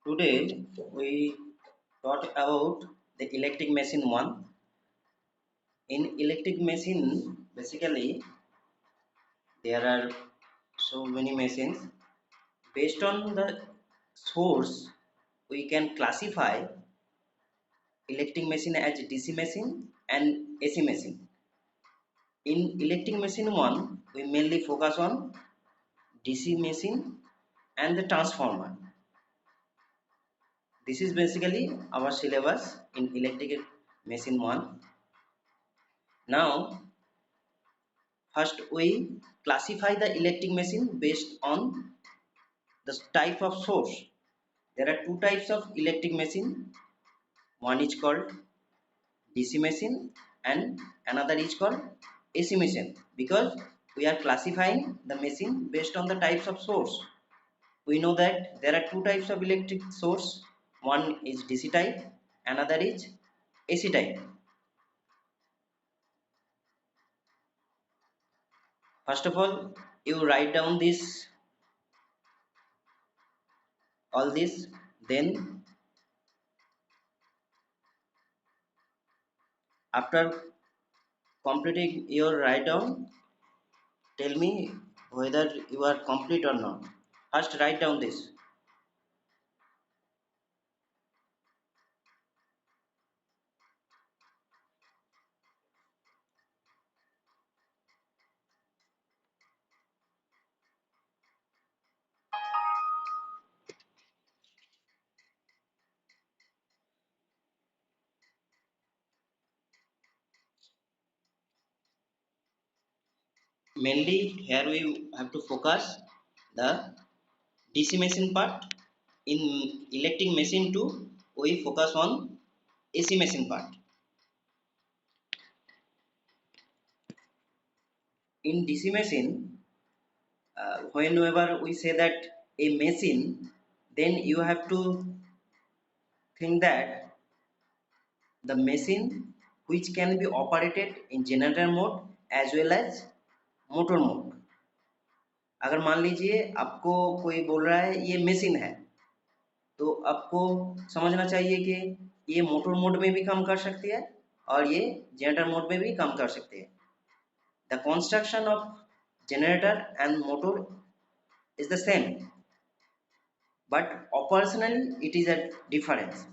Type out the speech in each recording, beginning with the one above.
Today we talk about the electric machine one. In electric machine, basically there are so many machines. Based on the source, we can classify electric machine as DC machine and AC machine. In electric machine one, we mainly focus on DC machine and the transformer. This is basically our syllabus in electric machine one. Now first, we classify the electric machine based on the type of source. There are two types of electric machine. One is called DC machine and another is called AC machine because we are classifying the machine based on the types of source. We know that there are two types of electric source. One is DC type, another is AC type. First of all, you write down this all this, then after completing your write down, tell me whether you are complete or not. First write down this. Mainly here we have to focus the DC machine part. In electric machine 2 we focus on AC machine part. In DC machine, whenever we say that a machine, then you have to think that the machine which can be operated in generator mode as well as motor mode. अगर मान लीजिए आपको कोई बोल रहा है ये machine है, तो आपको समझना चाहिए कि ये मोटर मोड में भी काम कर सकती है और ये जनरेटर मोड में भी काम कर सकती है. The construction of generator and motor is the same, but operationally it is a difference.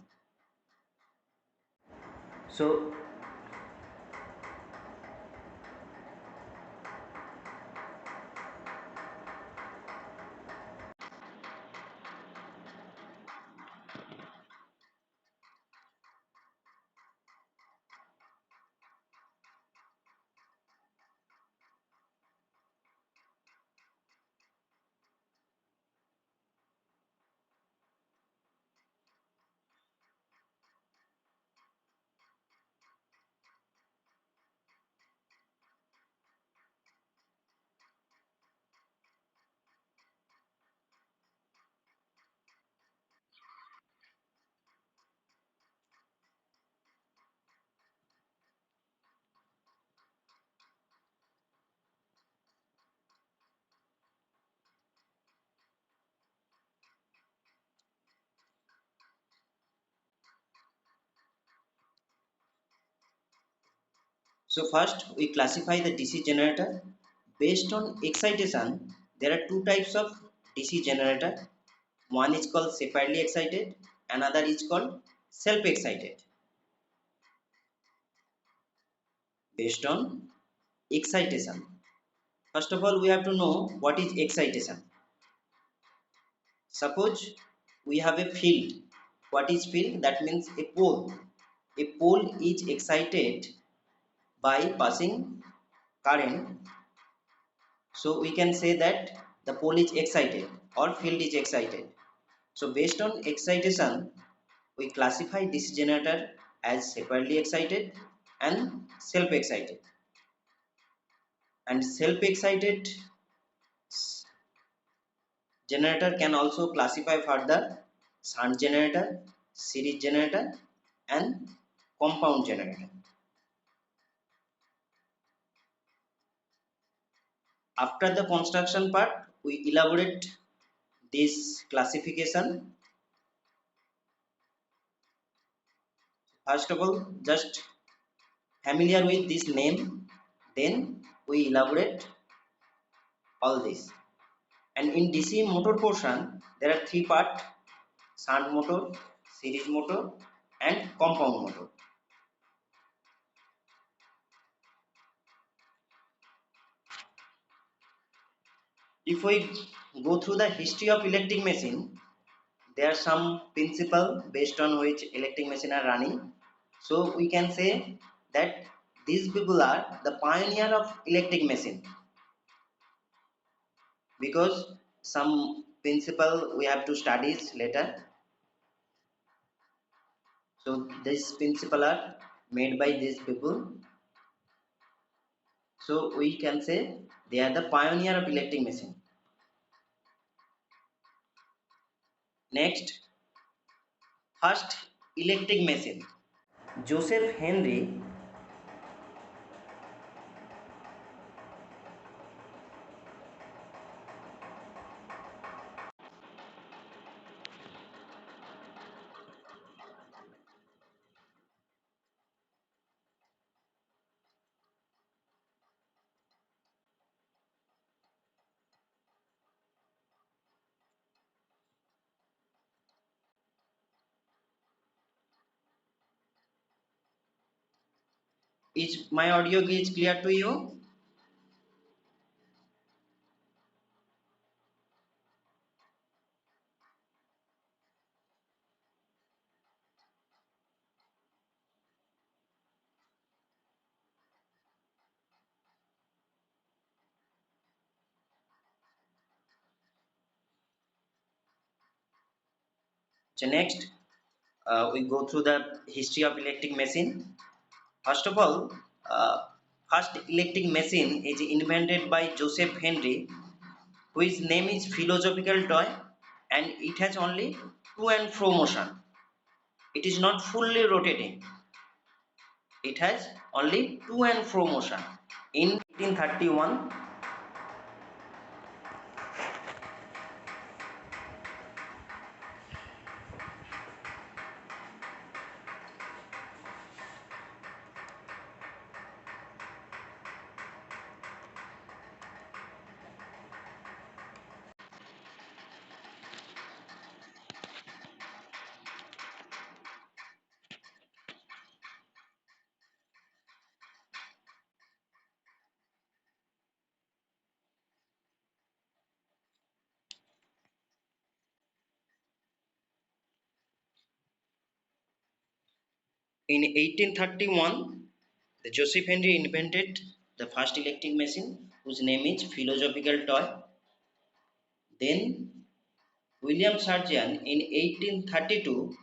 So first we classify the DC generator based on excitation. There are two types of DC generator. One is called separately excited, another is called self excited. Based on excitation, first of all we have to know what is excitation. Suppose we have a field. What is field? That means a pole. A pole is excited by passing current. So we can say that the pole is excited or field is excited. So based on excitation, we classify this generator as separately excited and self-excited. And self-excited generator can also classify further shunt generator, series generator and compound generator. After the construction part, we elaborate this classification. First of all, just familiar with this name, then we elaborate all this. And in DC motor portion, there are three parts: shunt motor, series motor, and compound motor. If we go through the history of electric machine, there are some principle based on which electric machine are running. So we can say that these people are the pioneer of electric machine, because some principle we have to study later. So these principle are made by these people. So we can say they are the pioneer of electric machine. Next, first electric machine. Joseph Henry is my audio is clear to you? So next, we go through the history of electric machine. First of all, first electric machine is invented by Joseph Henry, whose name is philosophical toy, and it has only to and fro motion. It is not fully rotating. It has only to and fro motion. In 1831, in 1831, the Joseph Henry invented the first electric machine, whose name is philosophical toy. Then William Surgeon in 1832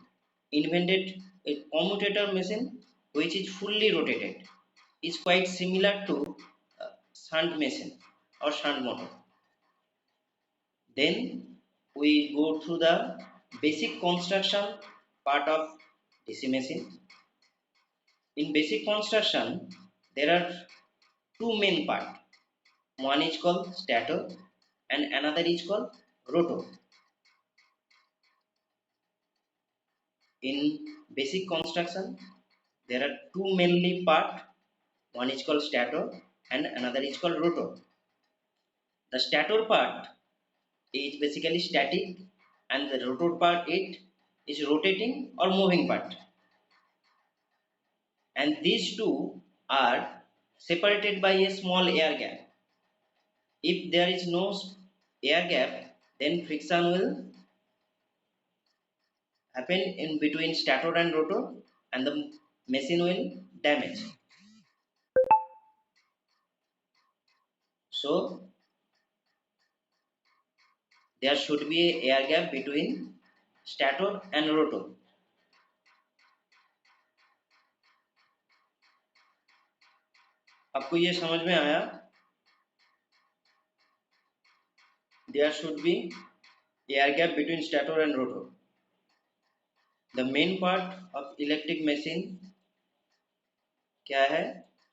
invented a commutator machine, which is fully rotated. It's quite similar to shunt machine or shunt motor. Then we go through the basic construction part of DC machine. In basic construction, there are two main parts. One is called stator and another is called rotor. In basic construction, there are two mainly part. One is called stator and another is called rotor. The stator part is basically static, and the rotor part it is rotating or moving part. And these two are separated by a small air gap. If there is no air gap, then friction will happen in between stator and rotor, and the machine will damage. So there should be a air gap between stator and rotor. आपको ये समझ में आया? There should be air gap between stator and rotor. The main part of electric machine क्या है?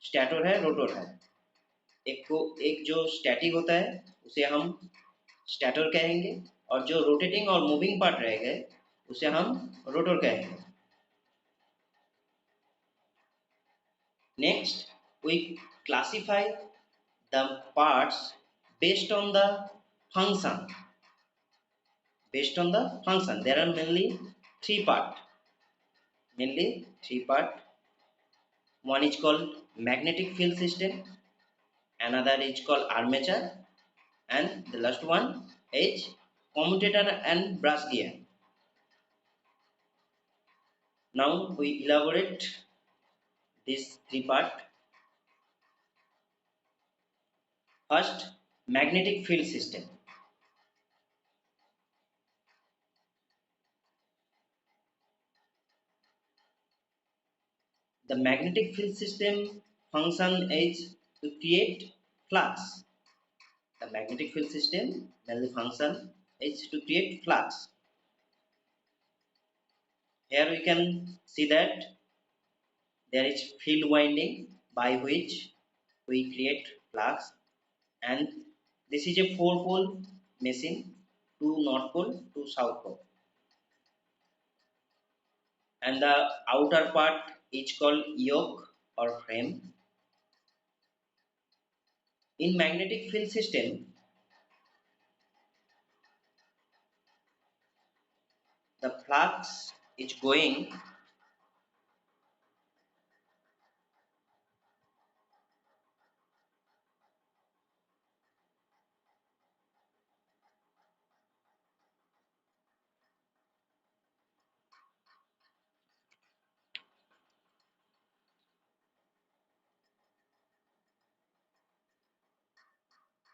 Stator है, rotor है. एक जो स्टैटिक होता है उसे हम स्टैटर कहेंगे, और जो रोटेटिंग और मूविंग पार्ट रहेगा उसे हम रोटर कहेंगे. Next, we classify the parts based on the function. Based on the function, there are mainly three part. Mainly three part. One is called magnetic field system, another is called armature, and the last one is commutator and brush gear. Now we elaborate this three part. First, magnetic field system. The magnetic field system function is to create flux. The magnetic field system mainly function is to create flux. Here we can see that there is field winding by which we create flux, and this is a four pole machine, two north pole, two south pole, and the outer part is called yoke or frame. In magnetic field system, the flux is going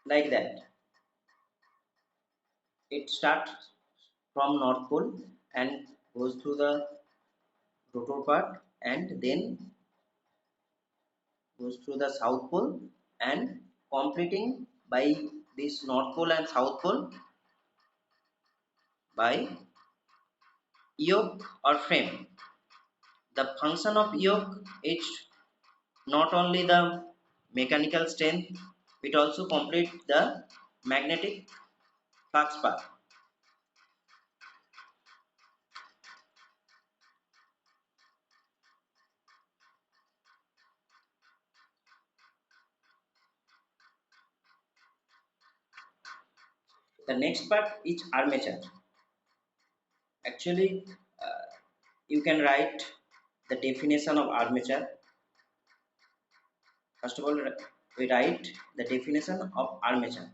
like that. It starts from north pole and goes through the rotor part, and then goes through the south pole, and completing by this north pole and south pole by yoke or frame. The function of yoke is not only the mechanical strength, it also complete the magnetic flux path. The next part is armature. Actually, you can write the definition of armature. First of all, we write the definition of armature.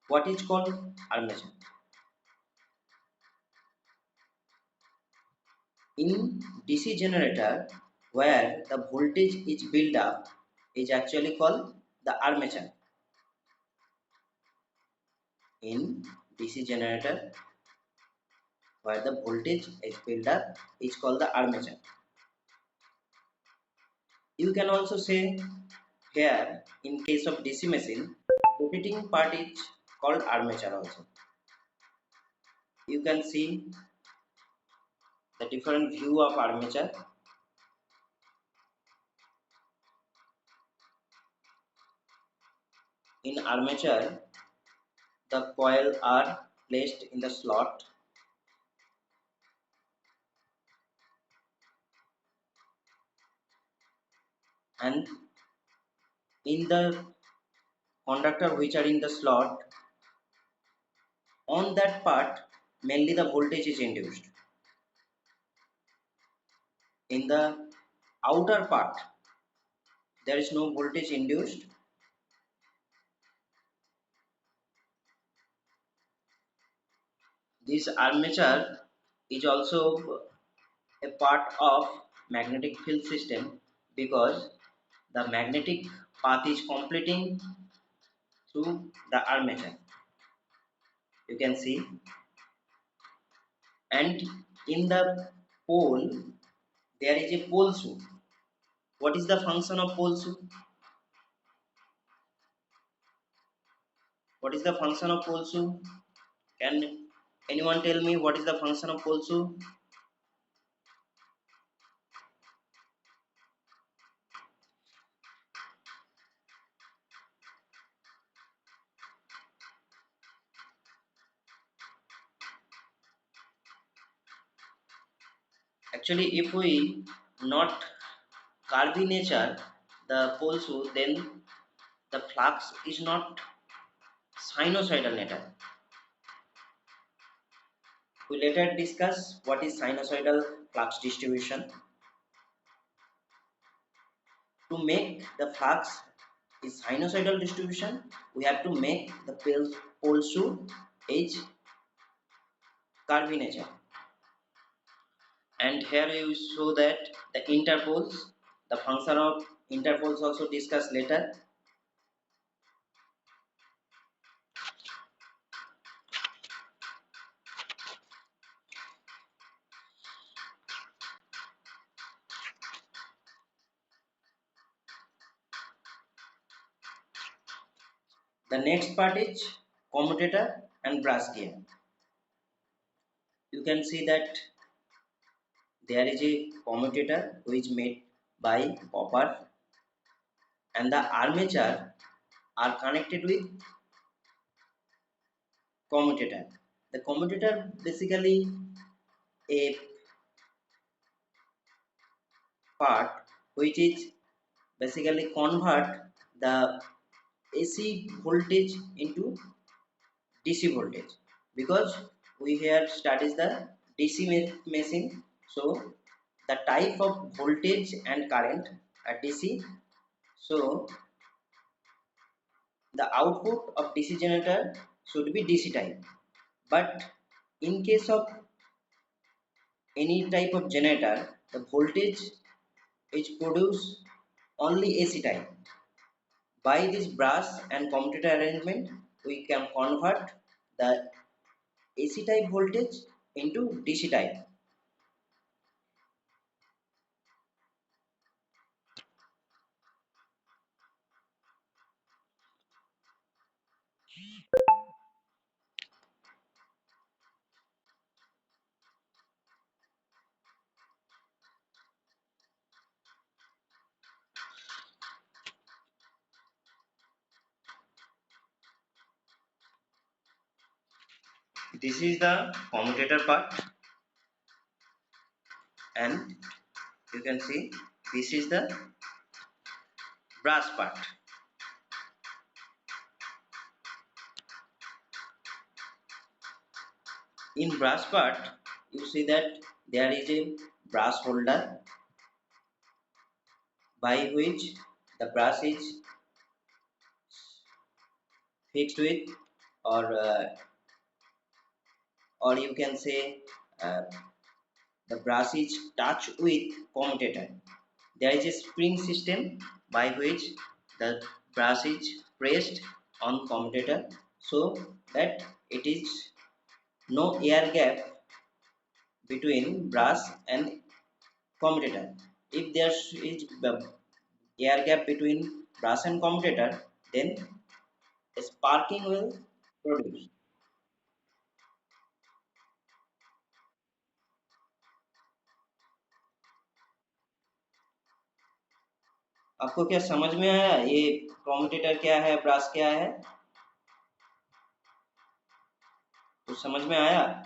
What is called armature? In DC generator, where the voltage is built up, is actually called the armature. In DC generator, where the voltage is built up, is called the armature. You can also say here, in case of DC machine, rotating part is called armature also. You can see the different view of armature. In armature, the coils are placed in the slot, and in the conductor which are in the slot, on that part mainly the voltage is induced. In the outer part there is no voltage induced. This armature is also a part of magnetic field system because the magnetic path is completing through the armature. You can see, and in the pole there is a pole shoe. What is the function of pole shoe? What is the function of pole shoe? Can anyone tell me what is the function of pole shoe? Actually, if we not curvature the pole shoe, then the flux is not sinusoidal nature. We later discuss what is sinusoidal flux distribution. To make the flux is sinusoidal distribution, we have to make the pole shoe is curvature. And here you show that the interpoles, the function of interpoles also discussed later. The next part is commutator and brass gear. You can see that there is a commutator which is made by copper, and the armature are connected with commutator. The commutator basically a part which is basically convert the AC voltage into DC voltage, because we here studies the DC machine. So the type of voltage and current at DC. So the output of DC generator should be DC type. But in case of any type of generator, the voltage is produced only AC type. By this brass and commutator arrangement, we can convert the AC type voltage into DC type. This is the commutator part, and you can see this is the brass part. In brass part, you see that there is a brass holder by which the brass is fixed with, or you can say the brass is touched with commutator. There is a spring system by which the brass is pressed on commutator, so that it is no air gap between brass and commutator. If there is air gap between brass and commutator, then a sparking will produce. आपको क्या समझ में आया ये commutator क्या है, brass क्या है? तो समझ में आया?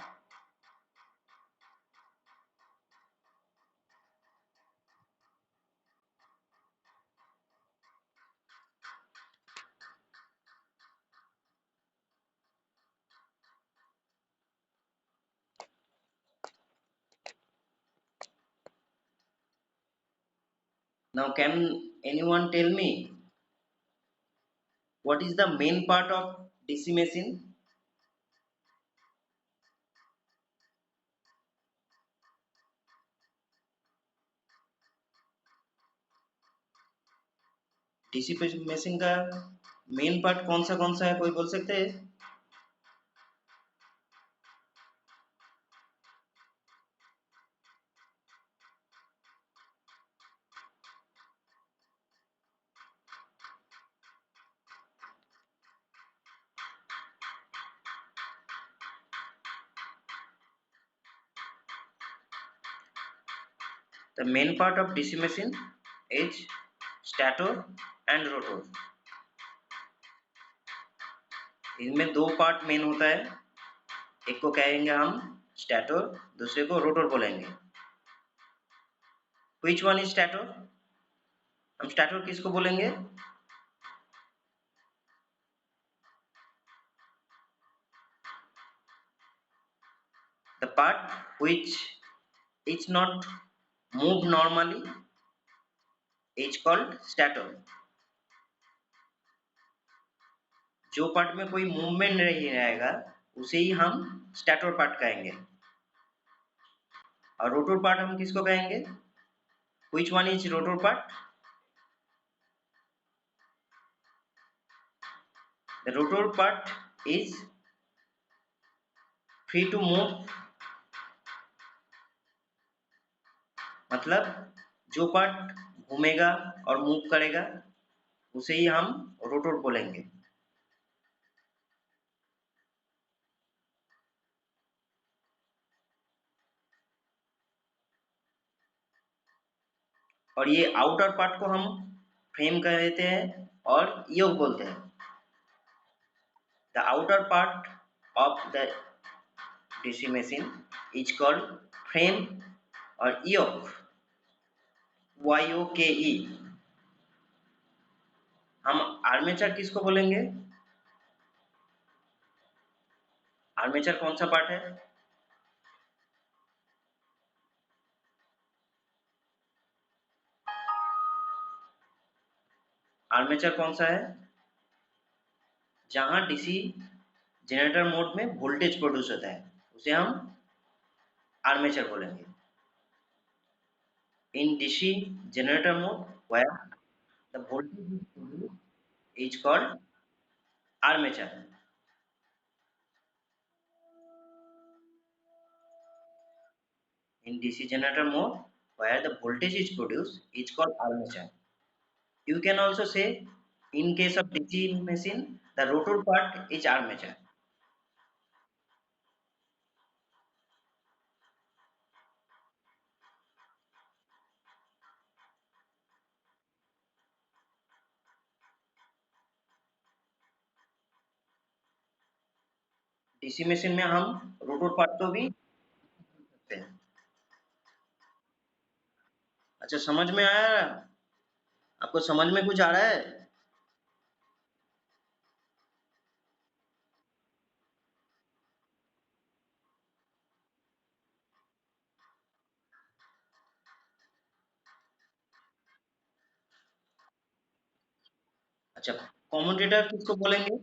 Now can anyone tell me what is the main part of DC machine? DC machine का मेन पार्ट कौन सा है, कोई बोल सकते हैं? The main part of DC machine is stator and rotor. इनमें दो पार्ट मेन होता है, एक को कहेंगे हम स्टैटर, दूसरे को रोटर बोलेंगे. Which one is stator? हम स्टैटर किसको बोलेंगे? The part which is not moved normally is called stator. जो पार्ट में कोई मूवमेंट नहीं रहेगा उसे ही हम स्टैटर पार्ट कहेंगे। और रोटर पार्ट हम किसको कहेंगे? Which one is rotor part? The rotor part is free to move, मतलब जो पार्ट घूमेगा और मूव करेगा उसे ही हम रोटर बोलेंगे। और ये आउटर पार्ट को हम फ्रेम कह देते हैं और योक बोलते हैं। The outer part of the DC machine is called frame और योक, YOKE। हम आर्मेचर किसको बोलेंगे? आर्मेचर कौन सा पार्ट है? आर्मेचर कौन सा है? जहां डीसी जनरेटर मोड में वोल्टेज प्रोड्यूस होता है उसे हम आर्मेचर बोलेंगे। In DC generator mode where the voltage is produced is called armature. In DC generator mode where the voltage is produced is called armature. You can also say in case of DC machine the rotor part is armature. DC machine में हम rotor part को भी सकते हैं। अच्छा, समझ में आया? आपको समझ में कुछ आ रहा है? अच्छा, कॉम्यूटेटर किसको बोलेंगे?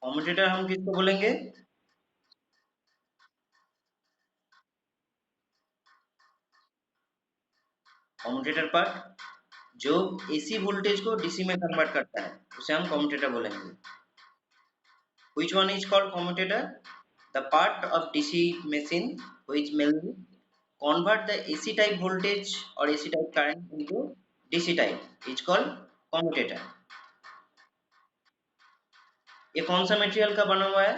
कॉम्यूटेटर हम किसको बोलेंगे? कॉम्यूटेटर पर जो एसी वोल्टेज को डीसी में कन्वर्ट करता है उसे हम कॉम्यूटेटर बोलेंगे। Which one is called commutator? The part of DC machine which mainly convert the AC type voltage or AC type current into DC type is called commutator. ये कौन सा मटेरियल का बना हुआ है?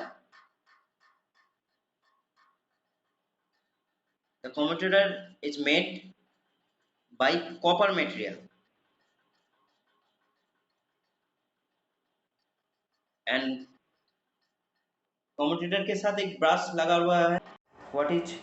The commutator is made by copper material and commutator के साथ एक ब्रश लगा हुआ है। What is